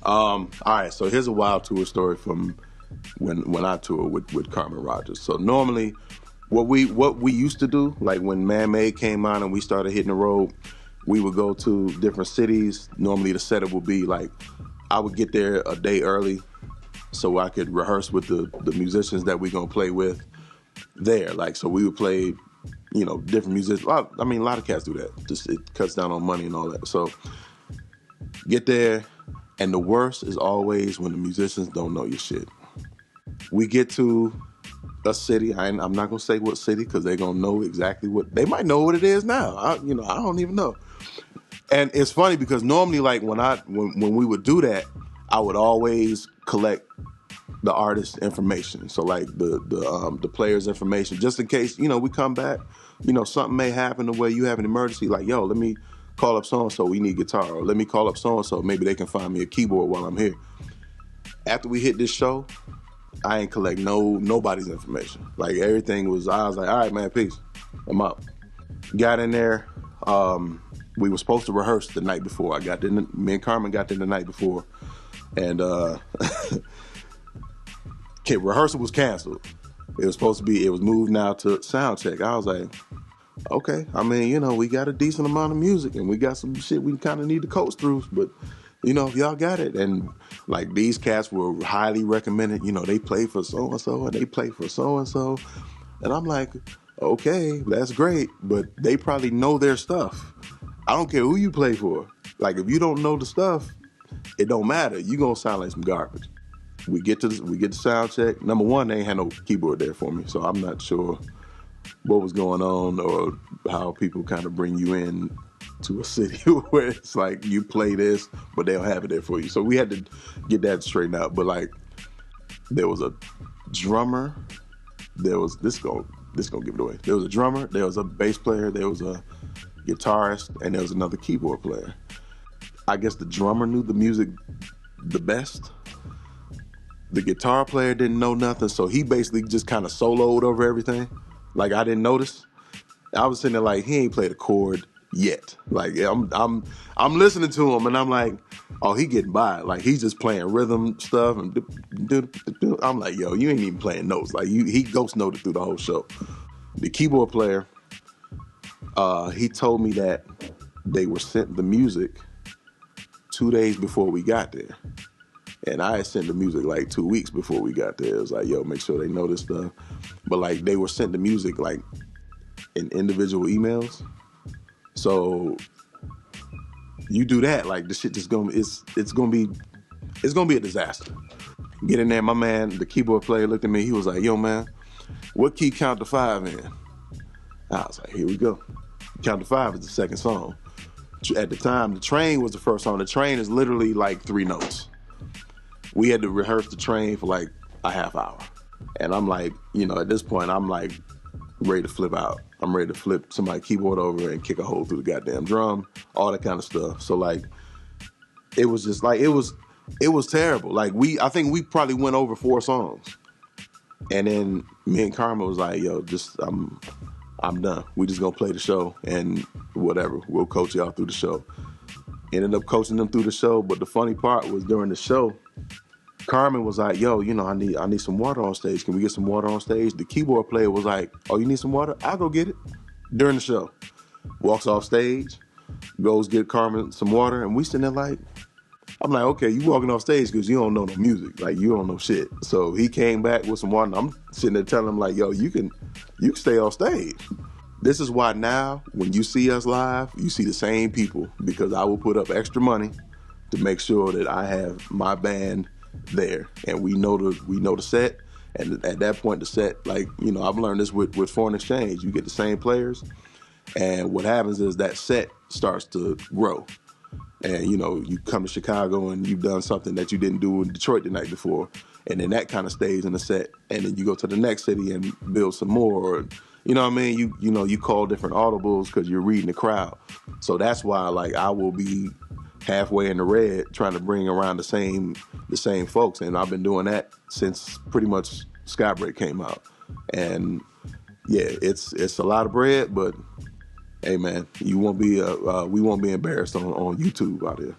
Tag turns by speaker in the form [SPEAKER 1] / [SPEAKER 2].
[SPEAKER 1] All right, so here's a wild tour story from when I toured with Carmen Rogers. So normally, what we used to do, like when Man Made came out and we started hitting the road, we would go to different cities. Normally the setup would be like, I would get there a day early so I could rehearse with the musicians that we're gonna play with there. Like, so we would play, different musicians. A lot of cats do that. Just it cuts down on money and all that. So get there, and the worst is always when the musicians don't know your shit. We get to a city. I'm not gonna say what city because they're gonna know exactly what. They might know what it is now. I don't even know. And it's funny because normally, like when we would do that, I would always collect the artist's information. So like the player's information, just in case we come back, something may happen to where you have an emergency. Like, yo, let me call up so and so. We need guitar, or let me call up so and so. Maybe they can find me a keyboard while I'm here. After we hit this show, I ain't collect nobody's information. Like everything was. I was like, all right, man, peace. I'm out. Got in there. We were supposed to rehearse the night before. I got there. Me and Carmen got there the night before, and rehearsal was canceled. It was moved now to sound check. I was like, okay. I mean, we got a decent amount of music and we got some shit we kind of need to coast through, but if y'all got it. And like these cats were highly recommended. They play for so and so and they play for so and so, and I'm like, okay, that's great, but they probably know their stuff. I don't care who you play for. Like, if you don't know the stuff, it don't matter. You gonna sound like some garbage. We get to sound check. Number one, they ain't had no keyboard there for me, so I'm not sure what was going on or how people kind of bring you in to a city where it's like you play this, but they don't have it there for you. So we had to get that straightened out. But like, there was a drummer. There was this gonna give it away. There was a drummer. There was a bass player. There was a guitarist, and there was another keyboard player. I guess the drummer knew the music the best. The guitar player didn't know nothing, so he basically just kind of soloed over everything. Like, I didn't notice. I was sitting there like, he ain't played a chord yet. Like, I'm listening to him, and I'm like, oh, he getting by. Like, he's just playing rhythm stuff, and I'm like, yo, you ain't even playing notes. Like, he ghost noted through the whole show. The keyboard player, he told me that they were sent the music 2 days before we got there. And I had sent the music like 2 weeks before we got there. It was like, yo, make sure they know this stuff. But like, they were sent the music like in individual emails. So you do that, like the shit just it's gonna be a disaster. Get in there, my man, the keyboard player looked at me, he was like, yo man, what key Count to 5 in? I was like, here we go. Count to 5 is the second song. At the time, The Train was the first song. The Train is literally like 3 notes. We had to rehearse The Train for like a half hour. And I'm like, at this point, I'm like ready to flip out. I'm ready to flip somebody's keyboard over and kick a hole through the goddamn drum, all that kind of stuff. So like, it was just like, it was terrible. Like I think we probably went over 4 songs. And then me and Karma was like, yo, I'm done. We just gonna play the show and whatever. We'll coach y'all through the show. Ended up coaching them through the show, but the funny part was during the show, Carmen was like, yo, I need some water on stage. Can we get some water on stage? The keyboard player was like, oh, you need some water? I'll go get it. During the show. Walks off stage, goes get Carmen some water, and we sitting there like, I'm like, okay, you walking off stage because you don't know no music. Like, you don't know shit. So he came back with some water, and I'm sitting there telling him like, yo, you can stay off stage. This is why now, when you see us live, you see the same people, because I will put up extra money to make sure that I have my band there, and we know the set. And at that point, the set, like, I've learned this with foreign exchange. You get the same players, and what happens is that set starts to grow. And you come to Chicago and you've done something that you didn't do in Detroit the night before, and then that kind of stays in the set. And then you go to the next city and build some more. Or, you know what I mean? You call different audibles because you're reading the crowd. So that's why, like, I will be halfway in the red trying to bring around the same folks, and I've been doing that since pretty much Skybreak came out. And yeah, it's a lot of bread, but hey man, we won't be embarrassed on YouTube out here.